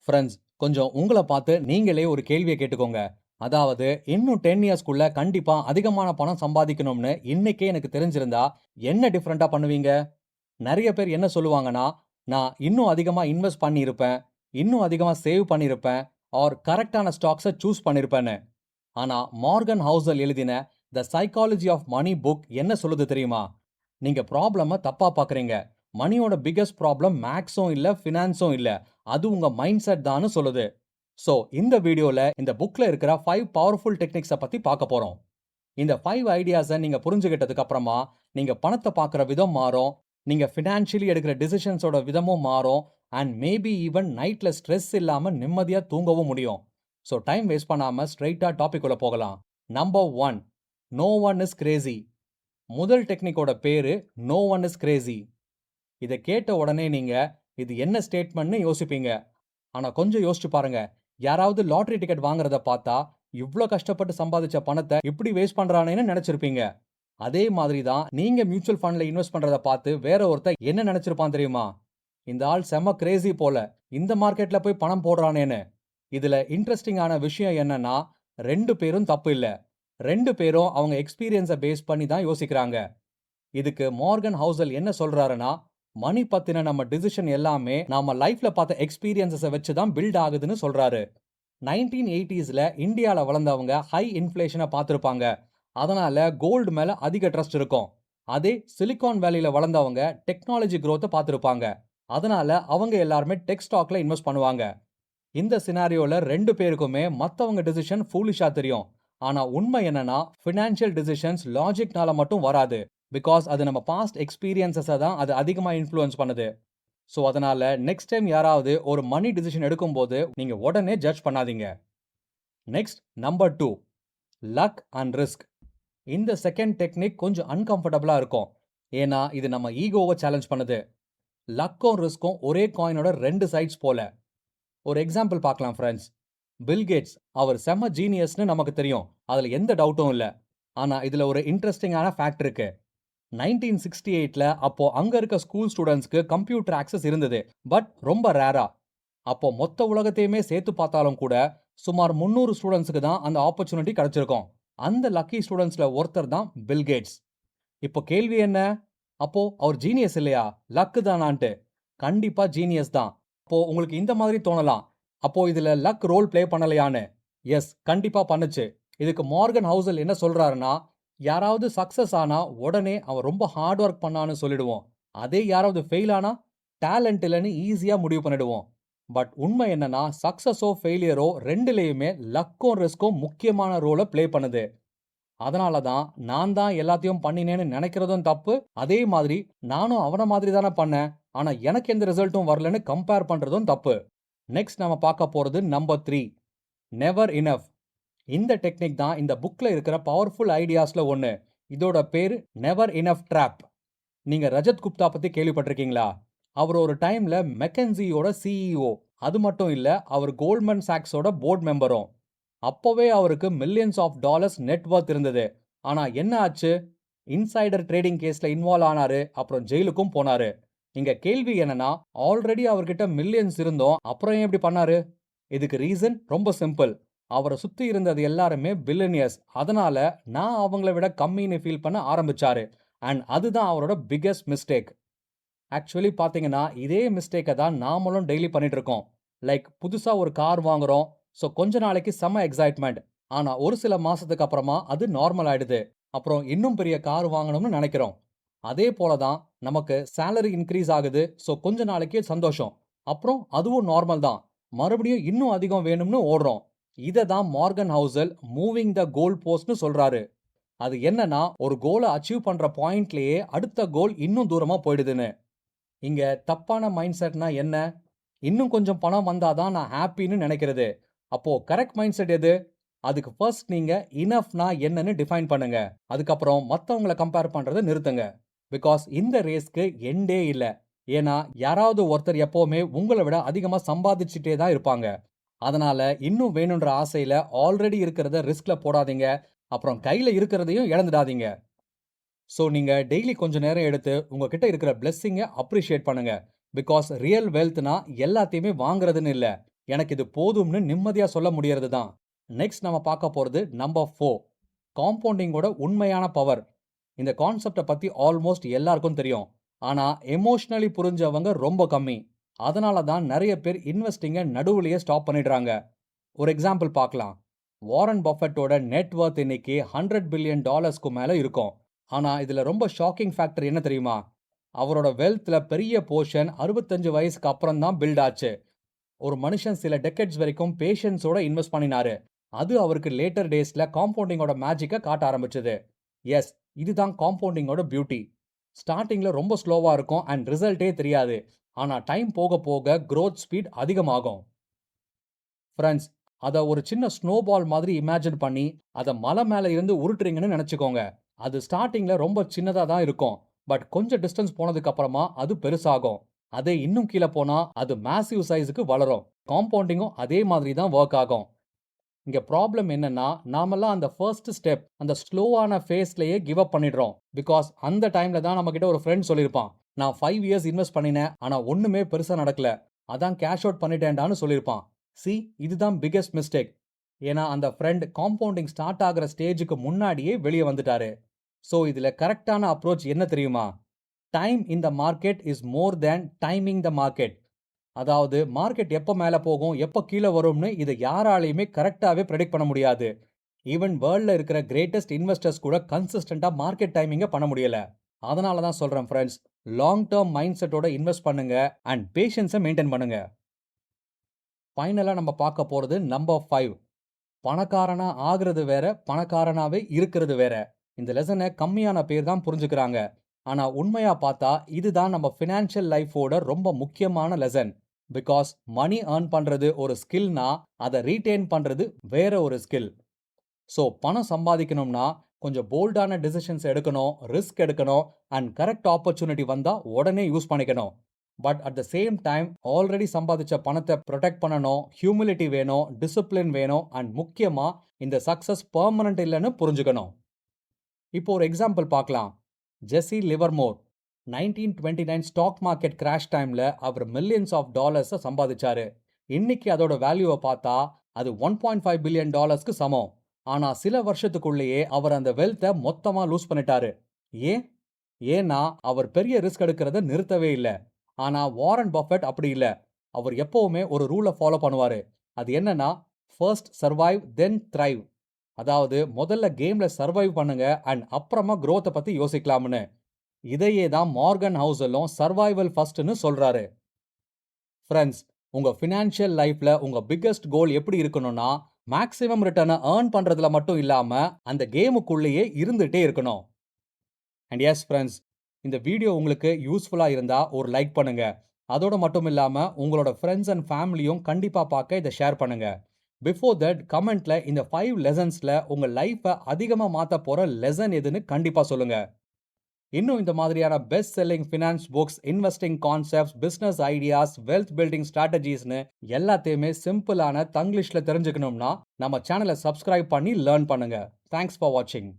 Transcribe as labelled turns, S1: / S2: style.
S1: Friends, கொஞ்சம் உங்களை பார்த்து நீங்களே ஒரு கேள்வியை கேட்டுக்கோங்க. அதாவது, இன்னும் 10 இயர்ஸ்க்குள்ள கண்டிப்பா அதிகமான பணம் சம்பாதிக்கணும்னு இன்னைக்கே எனக்கு தெரிஞ்சிருந்தா என்ன டிஃபரெண்டா பண்ணுவீங்க? நெறைய பேர் என்ன சொல்லுவாங்கன்னா, நான் இன்னும் அதிகமா இன்வெஸ்ட் பண்ணியிருப்பேன், இன்னும் அதிகமா சேவ் பண்ணியிருப்பேன், ஆர் கரெக்ட்டான ஸ்டாக்ஸ சூஸ் பண்ணியிருப்பேன்னு. ஆனா மார்கன் ஹவுசல் எழுதின The Psychology of Money book என்ன சொல்லுது தெரியுமா? நீங்க ப்ராப்ளம தப்பா பார்க்கறீங்க. மனியோட பிக்கஸ்ட் ப்ராப்ளம் மேக்ஸும் இல்ல, ஃபினான்ஸும் இல்ல. அது உங்க மைண்ட் செட் தான்னு சொல்லுது. சோ, இந்த வீடியோல இந்த புக்ல இருக்கிற 5 பவர்ஃபுல் டெக்னிக்ஸ பத்தி பார்க்க போறோம். இந்த 5 ஐடியாஸ நீங்க புரிஞ்சுகிட்டதுக்கு அப்புறமா, நீங்க பணத்த பார்க்குற விதம் மாறும். நீங்க ஃபினான்ஷியலி எடுக்கிற டிசிஷன்ஸோட விதமும் மாறும். அண்ட் மேபி ஈவன் நைட்ல ஸ்ட்ரெஸ் இல்லாம நிம்மதியா தூங்கவும் முடியும். சோ டைம் வேஸ்ட் பண்ணாம ஸ்ட்ரெயிட்டா டாபிக் உள்ள போகலாம். Number 1, no one is crazy. முதல் டெக்னிக்கோட பேரு நோ ஒன் இஸ் கிரேசி. இத கேட்ட உடனே நீங்க இது என்ன ஸ்டேட்மெண்ட்னு யோசிப்பீங்க. ஆனா கொஞ்சம் யோசிச்சு பாருங்க. யாராவது லாட்டரி டிக்கெட் வாங்குறத பார்த்தா, இவ்ளோ கஷ்டப்பட்டு சம்பாதிச்ச பணத்த இப்படி வேஸ்ட் பண்றானேன்னு நினைச்சிருப்பீங்க. அதே மாதிரி தான் நீங்க மியூச்சுவல் ஃபண்ட்ல இன்வெஸ்ட் பண்றத பார்த்து வேற ஒருத்தன் என்ன நினைச்சிருப்பான் தெரியுமா? இந்த ஆள் செம கிரேசி போல. இந்த மார்க்கெட்ல போய் பணம் போடுறானேன்னு. இதுல இன்ட்ரெஸ்டிங்கான விஷயம் என்னன்னா, 2 பேரும் தப்பு இல்ல. 2 பேரும் அவங்க எக்ஸ்பீரியன்ஸ பேஸ் பண்ணி தான் யோசிக்கிறாங்க. இதுக்கு மார்கன் ஹவுசல் என்ன சொல்றாருன்னா, மணி பத்தின நம்ம டிசிஷன் எல்லாமே நாம லைஃப்ல பார்த்த எக்ஸ்பீரியன்ஸஸ வச்சு தான் பில்ட் ஆகுதுன்னு சொல்றாரு. 1980ஸ்ல இந்தியால வளர்ந்தவங்க ஹை இன்ஃப்ளேஷனை பார்த்திருப்பாங்க. அதனால கோல்டு மேல அதிக ட்ரஸ்ட் இருக்கும். அதே சிலிகான் வேலியில வளர்ந்தவங்க டெக்னாலஜி growth பார்த்திருப்பாங்க. அதனால அவங்க எல்லாருமே டெக் ஸ்டாக்ல இன்வெஸ்ட் பண்ணுவாங்க. இந்த சினாரியோல 2 பேருக்குமே மத்தவங்க டிசிஷன் ஃபூலிஷா தெரியும். ஆனா உண்மை என்னன்னா, ஃபினான்ஷியல் டிசிஷன்ஸ் லாஜிக்னால மட்டும் வராது. பிகாஸ் அது நம்ம பாஸ்ட் எக்ஸ்பீரியன்ஸஸ தான் அது அதிகமா இன்ஃப்ளூயன்ஸ் பண்ணுது. சோ அதனால நெக்ஸ்ட் டைம் யாராவது ஒரு மணி டிசிஷன் எடுக்கும்போது நீங்க உடனே ஜட்ஜ் பண்ணாதீங்க. Next number 2, luck and risk. இந்த செகண்ட் டெக்னிக் கொஞ்சம் அன்கம்ஃபர்டபுளா இருக்கும். ஏன்னா இது நம்ம ஈகோவை சேலஞ்ச் பண்ணுது. லக்கும் ரிஸ்க்கும் ஒரே காயினோட 2 சைட்ஸ் போல. ஒரு எக்ஸாம்பிள் பார்க்கலாம் ஃப்ரெண்ட்ஸ். பில் கேட்ஸ் அவர் செம்ம ஜீனியஸ்னு நமக்கு தெரியும். அதுல எந்த டவுட்டும் இல்ல. ஆனா இதுல ஒரு இன்ட்ரெஸ்டிங்கான ஃபேக்ட் இருக்கு. 1968ல அப்போ அங்க இருக்க ஸ்கூல் ஸ்டூடண்ட்ஸ்க்கு கம்ப்யூட்டர் ஆக்சஸ் இருந்தது. பட் ரொம்ப ரேரா. அப்போ மொத்த உலகத்தையுமே சேர்த்து பார்த்தாலும் கூட சுமார் 300 ஸ்டூடண்ட்ஸ்க்கு தான் அந்த ஆப்பர்ச்சுனிட்டி கிடைச்சிருக்கும். அந்த லக்கி ஸ்டூடண்ட்ஸ்ல ஒருத்தர் தான் பில் கேட்ஸ். இப்போ கேள்வி என்ன? அப்போ அவர் ஜீனியஸ் இல்லையா? லக்கு தானான்ட்டு. கண்டிப்பா ஜீனியஸ் தான். அப்போ உங்களுக்கு இந்த மாதிரி தோணலாம். அப்போ இதுல லக் ரோல் ப்ளே பண்ணலையான்னு. எஸ், கண்டிப்பா பண்ணுச்சு. இதுக்கு மார்கன் ஹவுசல் என்ன சொல்றாருன்னா, யாராவது சக்சஸ் ஆனா உடனே அவன் ரொம்ப ஹார்ட் ஒர்க் பண்ணான்னு சொல்லிடுவோம். அதே யாராவது ஃபெயில் ஆனா டேலண்ட் இல்லைன்னு ஈஸியா முடிவு பண்ணிடுவோம். பட் உண்மை என்னன்னா, சக்சஸோ ஃபெயிலியரோ ரெண்டுலயுமே லக்கும் ரிஸ்க்கும் முக்கியமான ரோலை ப்ளே பண்ணுது. அதனால தான் நான் தான் எல்லாத்தையும் பண்ணினேன்னு நினைக்கிறதும் தப்பு. அதே மாதிரி நானும் அவன மாதிரி தானே பண்ணேன். ஆனா எனக்கு எந்த ரிசல்ட்டும் வரலன்னு கம்பேர் பண்றதும் தப்பு. நெக்ஸ்ட் நாம பார்க்க போறது நம்பர் 3, நெவர் இனஃப். இந்த டெக்னிக் தான் இந்த புக்ல இருக்கிற பவர்ஃபுல் ஐடியாஸ்ல ஒன்னு. இதோட பேரு நெவர் இனஃப் ட்ராப். நீங்க ரஜத் குப்தா பத்தி கேள்விப்பட்டிருக்கீங்களா? அவர் ஒரு டைம்ல மெக்கன்சியோட சிஇஓ. அது மட்டும் இல்ல, அவர் கோல்ட்மேன் சாக்ஸோட போர்ட் மெம்பரும். அப்பவே அவருக்கு millions of dollars net worth இருந்தது. ஆனா என்ன ஆச்சு? இன்சைடர் ட்ரேடிங் கேஸ்ல இன்வால்வ் ஆனாரு. அப்புறம் ஜெயிலுக்கும் போனாரு. இங்க கேள்வி என்னன்னா, ஆல்ரெடி அவர்கிட்ட மில்லியன்ஸ் இருந்தோம், அப்புறம் ஏன் இப்படி பண்ணாரு? இதுக்கு ரீசன் ரொம்ப சிம்பிள். அவரை சுத்தி இருந்தது எல்லாருமே பில்லியனியர்ஸ். அதனால நான் அவங்கள விட கம்மின்னு ஃபீல் பண்ண ஆரம்பிச்சாரு. அண்ட் அதுதான் அவரோட பிக்கெஸ்ட் மிஸ்டேக். ஆக்சுவலி பாத்தீங்கன்னா, இதே மிஸ்டேக்கை தான் நாமளும் டெய்லி பண்ணிட்டு இருக்கோம். லைக் புதுசா ஒரு கார் வாங்குறோம். ஸோ கொஞ்ச நாளைக்கு செம்ம எக்ஸைட்மெண்ட். ஆனா ஒரு சில மாசத்துக்கு அப்புறமா அது நார்மல் ஆயிடுது. அப்புறம் இன்னும் பெரிய கார் வாங்கணும்னு நினைக்கிறோம். அதே போல தான் நமக்கு சேலரி இன்க்ரீஸ் ஆகுது. ஸோ கொஞ்ச நாளைக்கு சந்தோஷம். அப்புறம் அதுவும் நார்மல் தான். மறுபடியும் இன்னும் அதிகம் வேணும்னு ஓடுறோம். இதை தான் மார்கன் ஹவுசல் மூவிங் த கோல் போஸ்ட்னு சொல்றாரு. அது என்னன்னா, ஒரு கோலை அச்சீவ் பண்ற பாயிண்ட்லயே அடுத்த கோல் இன்னும் தூரமா போயிடுதுன்னு. இங்க தப்பான மைண்ட் செட்னா என்ன? இன்னும் கொஞ்சம் பணம் வந்தாதான் நான் ஹாப்பின்னு நினைக்கிறது. அப்போ கரெக்ட் மைண்ட் செட் எது? அதுக்கு ஃபர்ஸ்ட் நீங்க இனஃப்னா என்னன்னு டிஃபைன் பண்ணுங்க. அதுக்கப்புறம் மத்தவங்கள கம்பேர் பண்றதை நிறுத்துங்க. பிகாஸ் இந்த ரேஸ்க்கு எண்டே இல்ல. ஏன்னா யாராவது ஒருத்தர் எப்பவுமே உங்களை விட அதிகமா சம்பாதிச்சுட்டே தான் இருப்பாங்க. அதனால இன்னும் வேணுன்ற ஆசையில ஆல்ரெடி இருக்கிறத ரிஸ்க்ல போடாதீங்க. அப்புறம் கையில இருக்கிறதையும் இழந்துடாதீங்க. ஸோ நீங்க டெய்லி கொஞ்சம் நேரம் எடுத்து உங்ககிட்ட இருக்கிற பிளெஸ்ஸிங்கை அப்ரிஷியேட் பண்ணுங்க. பிகாஸ் ரியல் வெல்த்னா எல்லாத்தையுமே வாங்குறதுன்னு இல்ல, எனக்கு இது போதும்னு நிம்மதியா சொல்ல முடியறது தான். நெக்ஸ்ட் நம்ம பார்க்க போறது நம்பர் 4. காம்பவுண்டிங்கோட உண்மையான பவர். இந்த கான்செப்ட பத்தி ஆல்மோஸ்ட் எல்லாருக்கும் தெரியும். ஆனா எமோஷனலி புரிஞ்சவங்க ரொம்ப கம்மி. அதனால தான் நெறைய பேர் இன்வெஸ்டிங்க நடுவுலயே ஸ்டாப் பண்ணிடுறாங்க. ஒரு எக்ஸாம்பிள் பார்க்கலாம். வாரன் பஃபெட்டோட நெட் வொர்த் இன்னைக்கு $100 பில்லியன் மேல இருக்கும். ஆனா இதுல ரொம்ப ஷாக்கிங் ஃபேக்டர் என்ன தெரியுமா? அவரோட வெல்த்ல பெரிய போர்ஷன் 65 வயசுக்கு அப்புறம் தான் பில்ட் ஆச்சு. ஒரு மனுஷன் சில டெக்கேட்ஸ் வரைக்கும் பேஷன்ஸோட இன்வெஸ்ட் பண்ணினாரு. அது அவருக்கு லேட்டர் டேஸ்ல காம்பவுண்டிங்கோட மேஜிக்க காட்ட ஆரம்பிச்சது. எஸ், இதுதான் காம்பவுண்டிங்கோட பியூட்டி. ஸ்டார்டிங்ல ரொம்ப ஸ்லோவா இருக்கும் அண்ட் ரிசல்ட்டே தெரியாது. ஆனா டைம் போக போக growth ஸ்பீட் அதிகமாகும். ஃப்ரெண்ட்ஸ், அத ஒரு சின்ன ஸ்னோபால் மாதிரி இமேஜின் பண்ணி, அத மலை மேல இருந்து உருட்டுறீங்கன்னு நினைச்சுக்கோங்க. அது ஸ்டார்டிங்ல ரொம்ப சின்னதா தான் இருக்கும். பட் கொஞ்சம் டிஸ்டன்ஸ் போனதுக்கு அப்புறமா அது பெருசாகும். அதே இன்னும் கீழ போனா அது மேசிவ் சைஸுக்கு வளரும். காம்பவுண்டிங்கும் அதே மாதிரி தான் வொர்க் ஆகும். இங்க ப்ராப்ளம் என்னன்னா, நாமெல்லாம் அந்த ஃபர்ஸ்ட் ஸ்டெப், அந்த ஸ்லோவான ஃபேஸ்லயே கிவ் அப் பண்ணிடுறோம். பிகாஸ் அந்த டைம்ல தான் நம்மகிட்ட ஒரு ஃப்ரெண்ட் சொல்லியிருப்பான். நான் 5 இயர்ஸ் இன்வெஸ்ட் பண்ணினேன். ஆனா ஒண்ணுமே பெருசா நடக்கல. அதான் கேஷ் அவுட் பண்ணிட்டேன்டான்னு சொல்லியிருப்பான். சி, இதுதான் பிக்கெஸ்ட் மிஸ்டேக். ஏன்னா அந்த ஃப்ரெண்ட் காம்பவுண்டிங் ஸ்டார்ட் ஆகுற ஸ்டேஜுக்கு முன்னாடியே வெளியே வந்துட்டாரு. சோ இதுல கரெக்டான அப்ரோச் என்ன தெரியுமா? Time in the market is more than timing the market. அதாவது மார்க்கெட் எப்ப மேல போகும், எப்ப கீழ வரும்னு இத யாராலயுமே கரெக்ட்டாவே பிரெடிக்ட் பண்ண முடியாது. ஈவன் வேர்ல்ட்ல இருக்கிற கிரேட்டஸ்ட் இன்வெஸ்டர்ஸ் கூட கன்சிஸ்டன்ட்டா மார்க்கெட் டைமிங்க பண்ண முடியல. அதனால தான் சொல்றேன் ஃப்ரெண்ட்ஸ், லாங் டெர்ம் மைண்ட் செட்டோட இன்வெஸ்ட் பண்ணுங்க அண்ட் பேஷன்ஸ மெயின்டைன் பண்ணுங்க. ஃபைனலா நம்ம பார்க்க போறது நம்பர் 5. பணக்காரனா ஆகுறது வேற, பணக்காரனாவே இருக்கிறது வேற. இந்த லெசன கம்மியான பேர் தான் புரிஞ்சுக்கிறாங்க. ஆனா உண்மையா பார்த்தா இதுதான் நம்ம ஃபினான்ஷியல் லைஃபோட ரொம்ப முக்கியமான லெசன். பிகாஸ் மணி earn பண்றது ஒரு ஸ்கில்னா, அதை ரீடெயின் பண்றது வேற ஒரு ஸ்கில். ஸோ பணம் சம்பாதிக்கணும்னா கொஞ்சம் போல்டான டிசிஷன்ஸ் எடுக்கணும், ரிஸ்க் எடுக்கணும் அண்ட் கரெக்ட் ஆப்பர்ச்சுனிட்டி வந்தா உடனே யூஸ் பண்ணிக்கணும். But at the same time already சம்பாதிச்ச பணத்தை ப்ரொடெக்ட் பண்ணணும், ஹியூமிலிட்டி வேணும், டிசிப்ளின் வேணும் அண்ட் முக்கியமா இந்த சக்சஸ் பெர்மனன்ட் இல்லைன்னு புரிஞ்சுக்கணும். இப்போ ஒரு எக்ஸாம்பிள் பார்க்கலாம். ஜெஸ்ஸி லிவர்மோர் 1929 ஸ்டாக் மார்க்கெட் கிராஷ் டைம்ல அவர் மில்லியன்ஸ் ஆஃப் டாலர்ஸை சம்பாதிச்சாரு. இன்னைக்கு அதோட வேல்யூவை பார்த்தா அது $1.5 பில்லியன் சமம். ஆனா சில வருஷத்துக்குள்ளேயே அவர் அந்த வெல்த்தை மொத்தமா லூஸ் பண்ணிட்டாரு. ஏன்? ஏன்னா அவர் பெரிய ரிஸ்க் எடுக்கிறத நிறுத்தவே இல்லை. ஆனா வாரன் பஃபெட் அப்படி இல்ல. அவர் எப்பவுமே ஒரு ரூலை ஃபாலோ பண்ணுவாரு. அது என்னன்னா, ஃபர்ஸ்ட் சர்வைவ் தென் த்ரைவ். அதாவது முதல்ல கேம்ல சர்வைவ் பண்ணுங்க அண்ட் அப்புறமா growth பத்தி யோசிக்கலாம்னு. இதையே தான் மார்கன் ஹவுசலும் சர்வைவல் ஃபர்ஸ்ட்னு சொல்றாரு. ஃப்ரெண்ட்ஸ், உங்க ஃபினான்ஷியல் லைஃப்ல உங்க பிக்கெஸ்ட் கோல் எப்படி இருக்கணும்னா, மேக்ஸிமம் ரிட்டர்னை earn பண்றதுல மட்டும் இல்லாம அந்த கேமுக்குள்ளேயே இருந்துட்டே இருக்கணும். அண்ட் எஸ் ஃப்ரெண்ட்ஸ், இந்த வீடியோ உங்களுக்கு யூஸ்ஃபுல்லா இருந்தா ஒரு லைக் பண்ணுங்க. அதோட மட்டும் இல்லாம உங்களோட ஃப்ரெண்ட்ஸ் அண்ட் ஃபேமிலியும் கண்டிப்பா பார்க்க இதை ஷேர் பண்ணுங்க. பிஃபோர் தட் கமெண்ட்ல இந்த 5 லெசன்ஸ்ல உங்க லைஃபை அதிகமா மாத்த போற லெசன் எதுன்னு கண்டிப்பா சொல்லுங்க. இன்னும் இந்த மாதிரியான best selling finance books, investing concepts, business ideas, wealth building ஸ்ட்ராட்டஜிஸ்னு எல்லாத்தையுமே சிம்பிளான தங்கிலீஷ்ல தெரிஞ்சுக்கணும்னா நம்ம சேனலை சப்ஸ்கிரைப் பண்ணி லேர்ன் பண்ணுங்க. தேங்க்ஸ் ஃபார் வாட்சிங்.